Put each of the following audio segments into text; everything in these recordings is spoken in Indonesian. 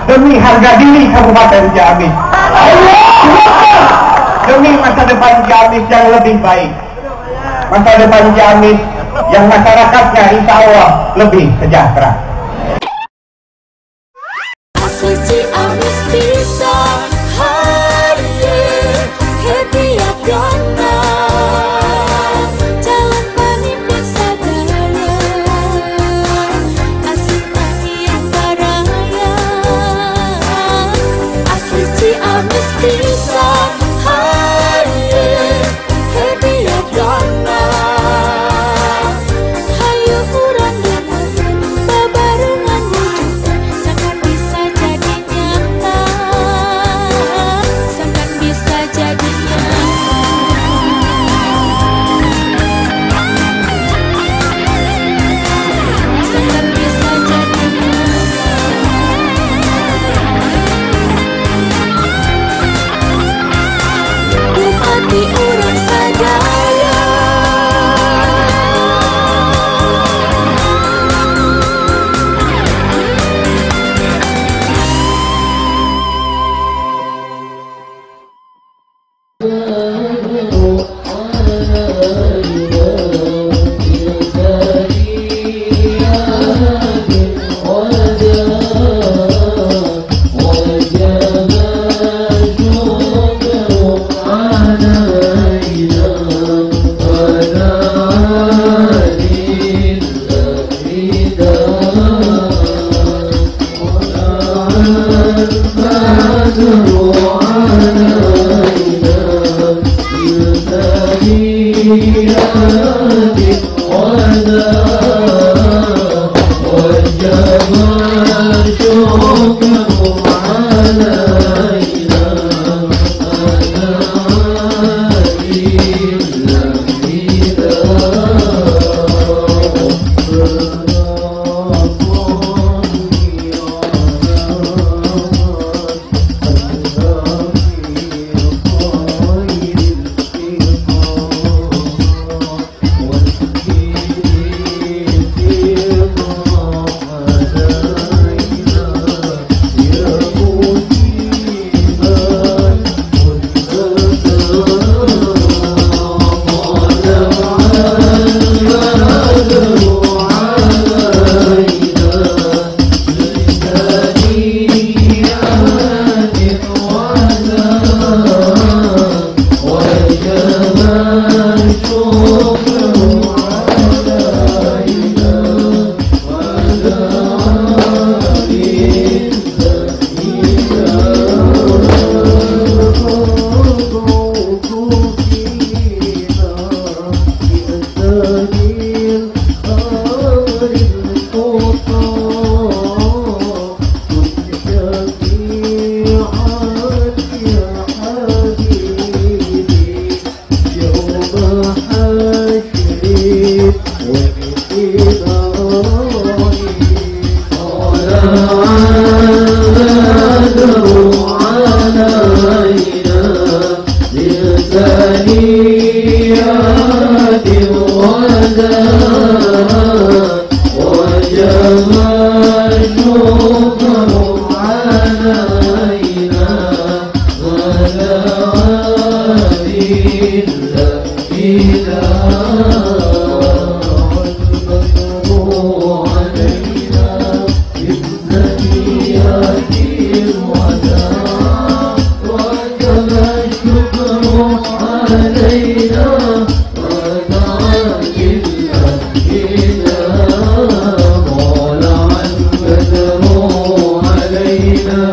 demi harga diri Kabupaten Ciamis, demi masa depan Ciamis yang lebih baik, masa depan Ciamis yang masyarakatnya insya Allah lebih sejahtera. Asli Ciamis bisa hadir, happy agama, jalan pemimpin sadaya, asli yang baraya. Asli Ciamis bisa hadir, happy agama. Hayu urang dengerin babarengan wujudna, sangat bisa jadi nyata, sangat bisa jadi nyata, sangat bisa jadi nyata. Bupati urang sadaya, علينا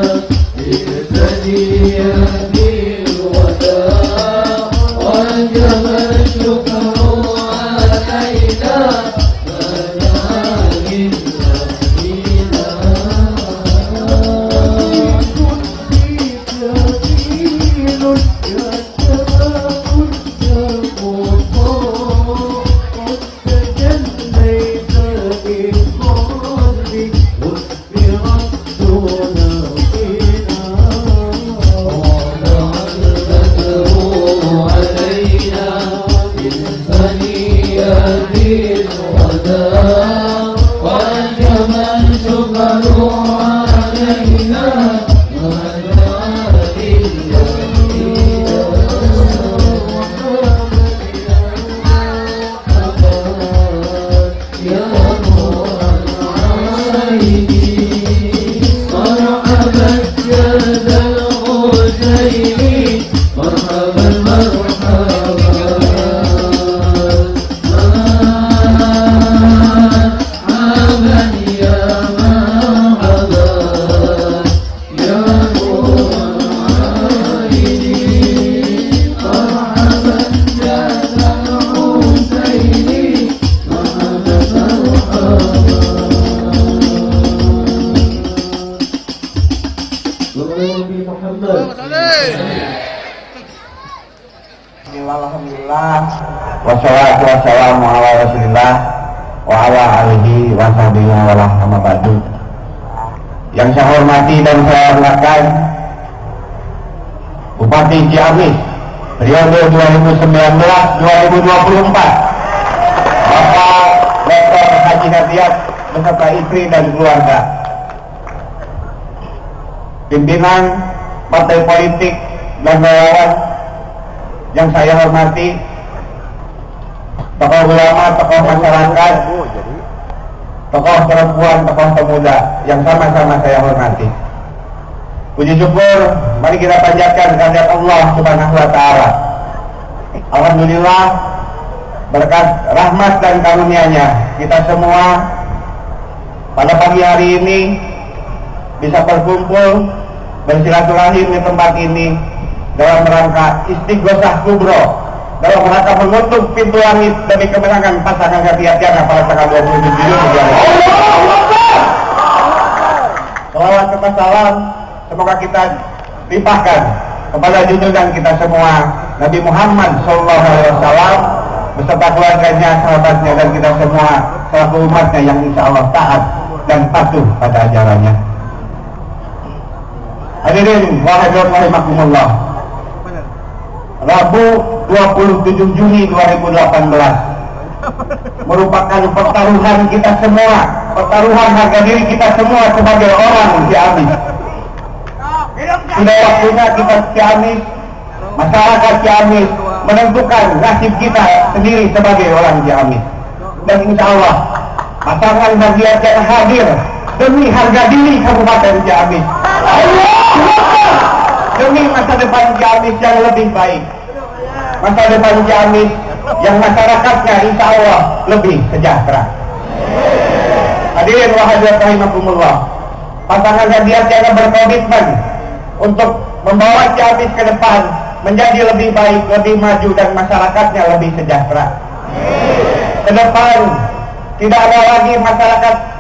Alhamdulillah wassalatu wassalamu ala rasulillah wa ala alihi wa sahbihi wa rahmah ba'du. Yang saya hormati dan saya hormatkan Bupati Ciamis periode 2019-2024 Bapak Dr. Haji Nabiat beserta istri dan keluarga, pimpinan partai politik dan relawan yang saya hormati, tokoh ulama, tokoh masyarakat, tokoh perempuan, tokoh pemuda yang sama-sama saya hormati. Puji syukur, mari kita panjatkan kehadirat Allah Subhanahu wa Ta'ala. Alhamdulillah, berkat rahmat dan karunia-Nya, kita semua pada pagi hari ini bisa berkumpul bersilaturahim di tempat ini dalam rangka istighosah kubro, dalam rangka menutup pintu langit demi kemenangan pasangan Gatiatiana pada tanggal 27 Juni. Salawat serta salam semoga kita limpahkan kepada junjungan kita semua Nabi Muhammad SAW beserta keluarganya, sahabatnya, dan kita semua selaku umatnya yang insya Allah taat dan patuh pada ajarannya. Hadirin wahai rahimakumullah, Rabu 27 Juni 2018 merupakan pertaruhan kita semua, pertaruhan harga diri kita semua sebagai orang Ciamis. Sudah waktunya kita Ciamis, masyarakat Ciamis menentukan nasib kita sendiri sebagai orang Ciamis. Dan insya Allah pasangan Gatiatiana hadir demi harga diri Kabupaten Ciamis, demi masa depan Ciamis yang lebih baik, masa depan Ciamis yang masyarakatnya insya Allah lebih sejahtera. Hadirin wahai rahimakumullah, pasangan Gatiatiana berkomitmen untuk membawa Ciamis ke depan menjadi lebih baik, lebih maju, dan masyarakatnya lebih sejahtera. Ke depan tidak ada lagi masyarakat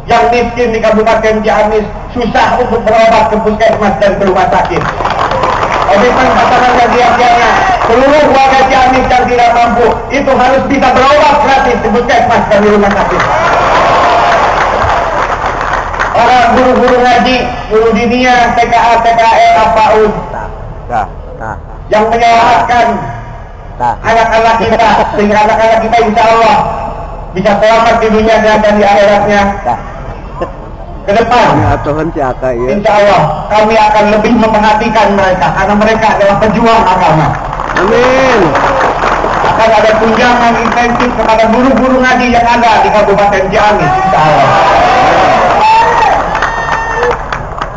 yang miskin di Kabupaten Ciamis susah untuk berobat ke puskesmas dan ke rumah sakit. Komitmen pasangan Gatiatiana, seluruh warga Ciamis yang tidak mampu itu harus bisa berobat gratis di puskesmas dan di rumah sakit. Para guru-guru ngaji, guru dinia, TKA, TKL, APAUD yang menyelamatkan anak-anak kita sehingga anak-anak kita insya Allah bisa selamat di dunia dan di akhiratnya. Ke depan, insya Allah kami akan lebih memperhatikan mereka karena mereka adalah pejuang agama. Amin. Akan ada tunjangan intensif kepada guru-guru ngaji yang ada di Kabupaten Ciamis, insya Allah.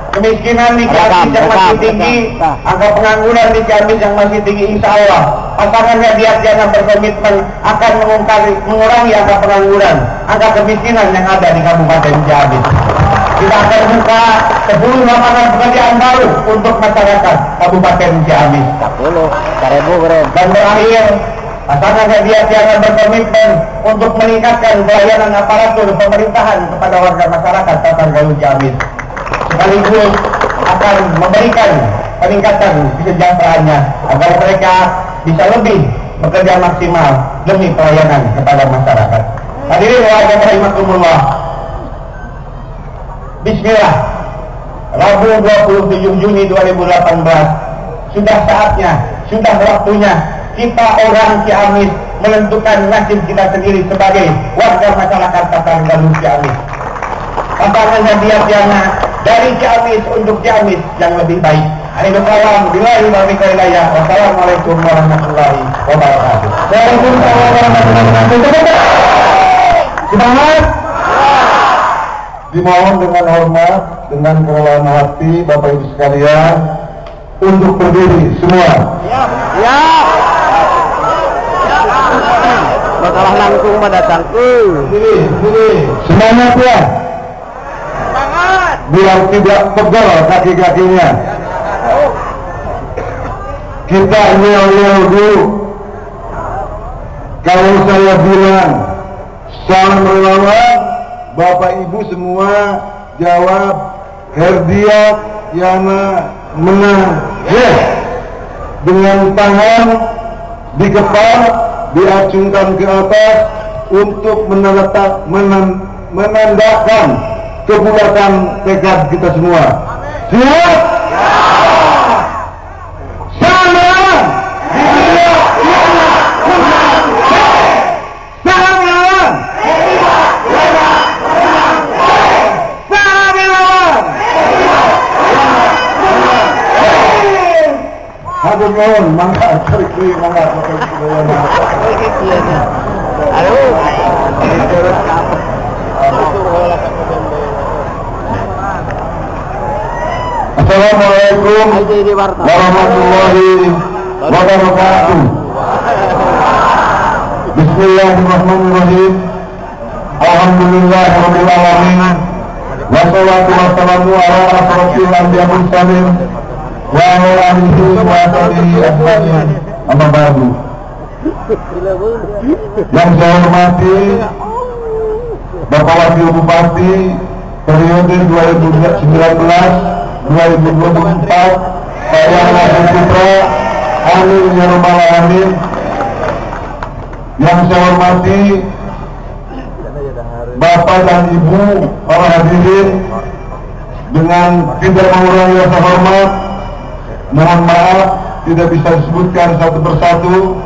Kemiskinan di Ciamis yang masih tinggi, angka pengangguran di Ciamis yang masih tinggi, insya Allah pasangan Gatiatiana berkomitmen akan mengurangi angka pengangguran, angka kemiskinan yang ada di Kabupaten Ciamis. Kita akan buka 10 lapangan pekerjaan baru untuk masyarakat Kabupaten Ciamis. 10.000. Dan terakhir, pasangan Gatiatiana berkomitmen untuk meningkatkan pelayanan aparatur pemerintahan kepada warga masyarakat Tapanuli Ciamis, sekaligus akan memberikan peningkatan kesejahteraannya agar mereka bisa lebih bekerja maksimal demi pelayanan kepada masyarakat. Hadirin warga rahimakumullah, bismillah, Rabu 27 Juni 2018 sudah saatnya, sudah waktunya kita orang Ciamis menentukan nasib kita sendiri sebagai warga masyarakat Tapanuli Ciamis. Pasangan Gatiatiana dari Ciamis untuk Ciamis yang lebih baik. Hidup billahi wa billahi. Wassalamualaikum warahmatullahi wabarakatuh. Waalaikumsalam warahmatullahi wabarakatuh. Semangat. Dimohon dengan hormat, dengan kerelaan hati Bapak Ibu sekalian untuk berdiri semua. Ya. Bakalah langsung mendatang. Sini. Semangat ya. Semangat. Biar tidak pegel kaki-kakinya. Kita yel-yel dulu. Kalau saya bilang salam relawan, Bapak Ibu semua jawab Herdiat Yana menang. Yes. Dengan tangan di kepala diacungkan ke atas untuk menandakan kebulatan tekad kita semua. Siap? Salam! Aduh mohon, mangga, tarik dulu, mangga. Assalamualaikum warahmatullahi wabarakatuh. Bismillahirrahmanirrahim. Alhamdulillahirabbil alamin. Wassalatu wassalamu ala asyrofil anbiya'i wal mursalin wa ala alihi wa sahbihi ajma'in. Amma ba'du. Yang saya hormati Bapak Wakil Bupati periode 2019-2024, saya Nasir Putra, amin ya rabbal alamin. Yang saya hormati Bapak dan Ibu para hadirin, dengan tidak mengurangi rasa hormat, mohon maaf tidak bisa disebutkan satu persatu.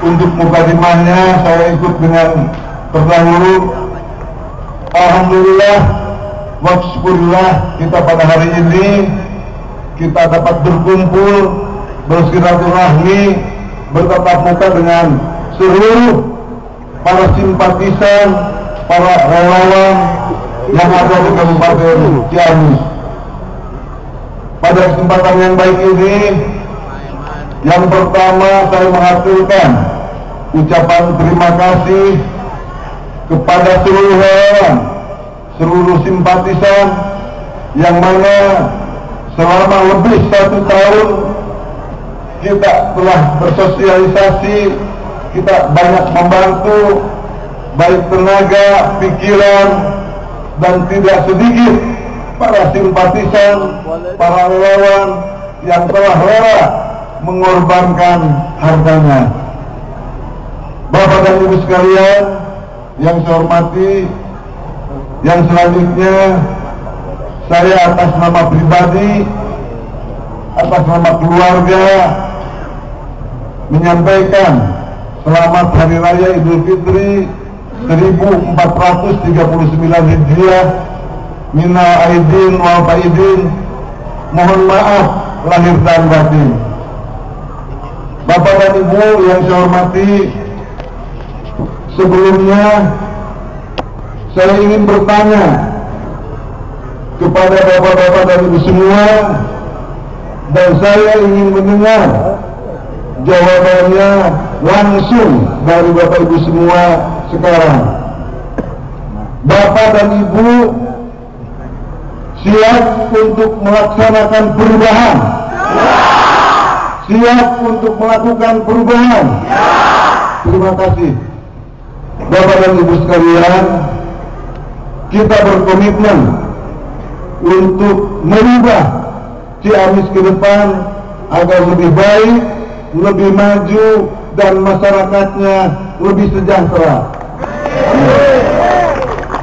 Untuk mukadimahnya saya ikut dengan terdahulu. Alhamdulillah wa syukurillah, kita pada hari ini kita dapat berkumpul, bersilaturahmi, bertatap muka dengan seluruh para simpatisan, para relawan yang ada di Kabupaten Ciamis. Pada kesempatan yang baik ini, yang pertama saya mengaturkan ucapan terima kasih kepada seluruh relawan, seluruh simpatisan yang mana selama lebih 1 tahun kita telah bersosialisasi, kita banyak membantu, baik tenaga, pikiran, dan tidak sedikit para simpatisan, para relawan yang telah rela mengorbankan hartanya. Bapak dan Ibu sekalian yang saya hormati, yang selanjutnya saya atas nama pribadi, atas nama keluarga menyampaikan selamat Hari Raya Idul Fitri 1439 Hijriah. Minal aidin wal faidin, mohon maaf lahir dan batin. Bapak dan Ibu yang saya hormati, sebelumnya saya ingin bertanya kepada bapak-bapak dan ibu semua, dan saya ingin mendengar jawabannya langsung dari bapak ibu semua sekarang. Bapak dan ibu siap untuk melaksanakan perubahan? Siap untuk melakukan perubahan? Terima kasih. Bapak dan Ibu sekalian, kita berkomitmen untuk merubah Ciamis ke depan agar lebih baik, lebih maju, dan masyarakatnya lebih sejahtera.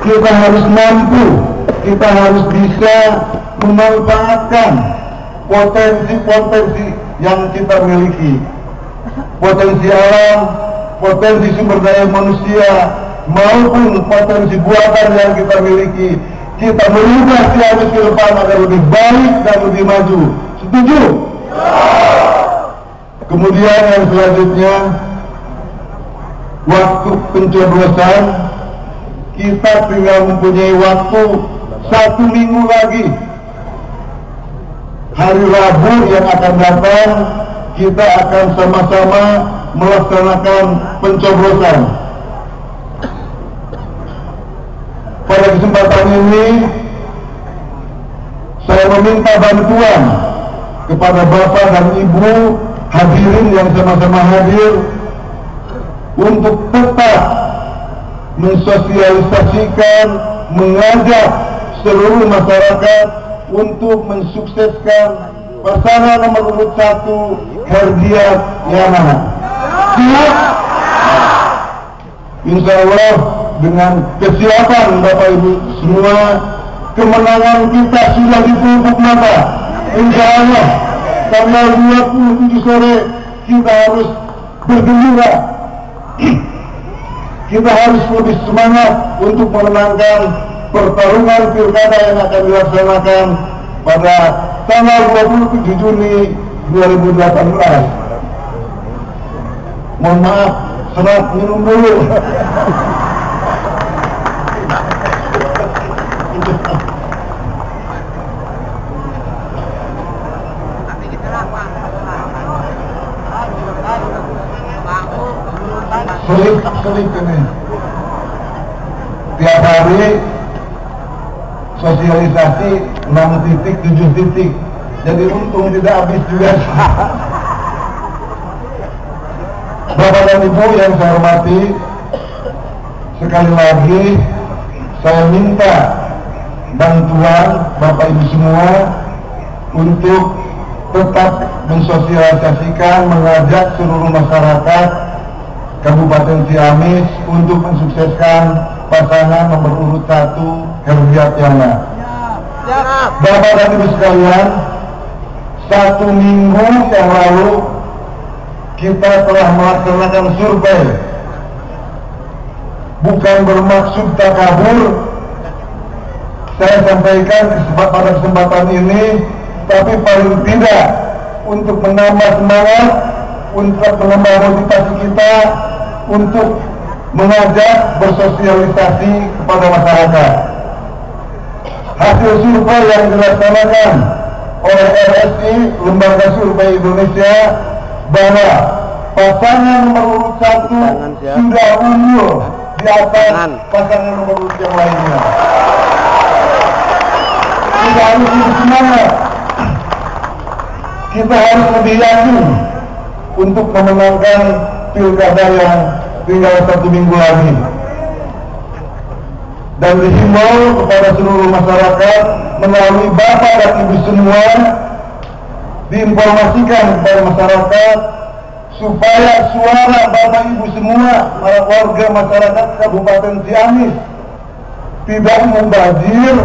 Kita harus mampu, kita harus bisa memanfaatkan potensi-potensi yang kita miliki, potensi alam, potensi sumber daya manusia, maupun potensi buatan yang kita miliki. kita merubah Ciamis ke depan agar lebih baik dan lebih maju. Setuju? Kemudian yang selanjutnya, waktu pencoblosan kita tinggal mempunyai waktu 1 minggu lagi. Hari Rabu yang akan datang kita akan sama-sama melaksanakan pencoblosan. Pada kesempatan ini saya meminta bantuan kepada Bapak dan Ibu hadirin yang sama-sama hadir untuk tetap mensosialisasikan, mengajak seluruh masyarakat untuk mensukseskan pasangan nomor urut 1 Herdiat Yana. Siap? Insya Allah dengan kesiapan Bapak Ibu semua, kemenangan kita sudah ditutup mata. Insya Allah tanggal 27 sore kita harus bergembira. Kita harus lebih semangat untuk memenangkan pertarungan pilkada yang akan dilaksanakan pada tanggal 27 Juni 2018. Mohon maaf, senang minum dulu. Sulit ini. Tiap hari sosialisasi 6 titik, 7 titik. Jadi untung tidak habis juga. Bapak dan Ibu yang saya hormati, sekali lagi saya minta bantuan Bapak Ibu semua untuk tetap mensosialisasikan, mengajak seluruh masyarakat Kabupaten Ciamis untuk mensukseskan pasangan nomor urut 1 Herdiat Yana. Bapak dan Ibu sekalian, 1 minggu yang lalu kita telah melaksanakan survei. Bukan bermaksud takabur, saya sampaikan pada kesempatan ini, tapi paling tidak untuk menambah semangat, untuk menambah motivasi kita untuk mengajak bersosialisasi kepada masyarakat. Hasil survei yang dilaksanakan oleh LSI, Lembaga Survei Indonesia, bahwa pasangan nomor urut 1 sudah unggul di atas pasangan nomor urut yang lainnya. Kita harus lebih semangat, kita harus lebih yakin untuk memenangkan pilkada yang tinggal 1 minggu lagi. Dan dihimbau kepada seluruh masyarakat melalui Bapak dan Ibu semua, diinformasikan kepada masyarakat supaya suara Bapak Ibu semua, warga masyarakat Kabupaten Ciamis, tidak mubazir.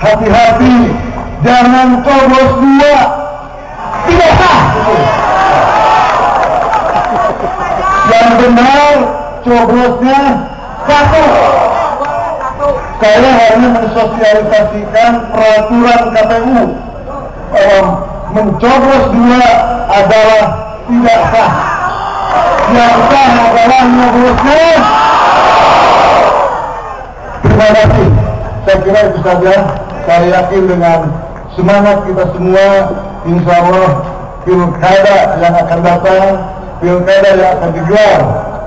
Hati-hati, jangan coblos 2, tidak sah. Yang benar coblosnya 1. Saya hanya mensosialisasikan peraturan KPU bahwa mencoblos 2 adalah tidak sah. Yang sah adalah nyoblosnya. Terima kasih. Saya kira itu saja. Saya yakin dengan semangat kita semua, insya Allah pilkada yang akan datang, pilkada yang akan digelar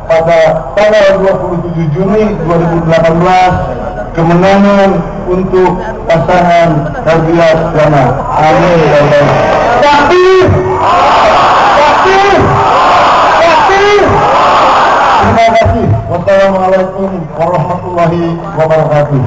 pada tanggal 27 Juni 2018, kemenangan untuk pasangan Herdiat Yana. Amin. Takbir! Takbir! Takbir! Terima kasih. Wassalamualaikum warahmatullahi wabarakatuh.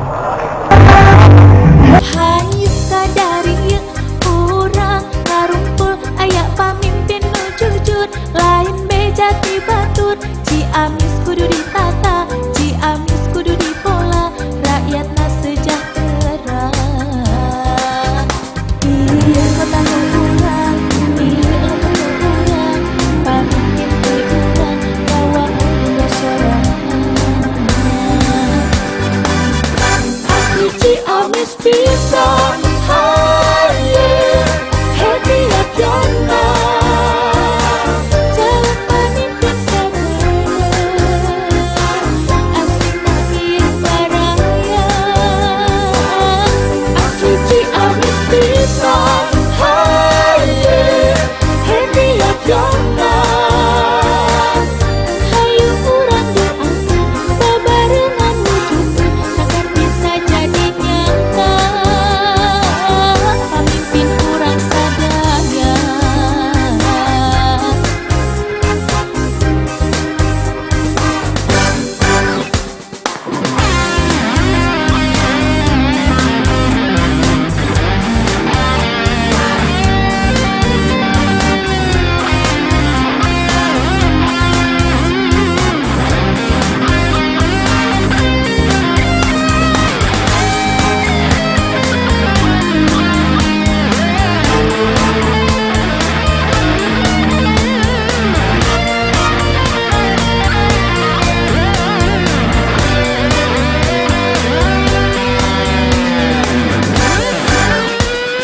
Hayu kadari orang ngarumpul ayak pamimpin nu jujur, lain beja ti batur. Ciamis kudu ditata, Ciamis kudu dipola, rakyatna sejahtera. Ieu kota nu urang, ieu kota nu urang, pamimpin teh urang, bawa unggul sorangan. Asli pisan haye happy apiona calon pemimpin sadaya asli makin baraya asli Ciamis pisan haye happy apiona hayu urang diangkat babarengan wujudna sakar bisa jadi nyata pamimpin urang sadaya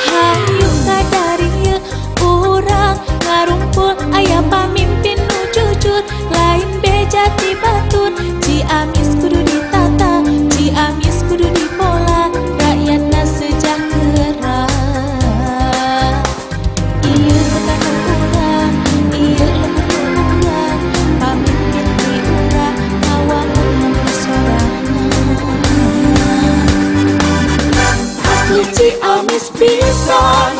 hayu kadarieu urang ngarumpul aya pamimpin nu jujur lain beja ti batur Ciamis kudu ditata Ciamis kudu dipola rakyatna sejahtera ieu bukan urang ieu leuweung urang pamimpin ti urang ngawangun sorangan asli Ciamis pisan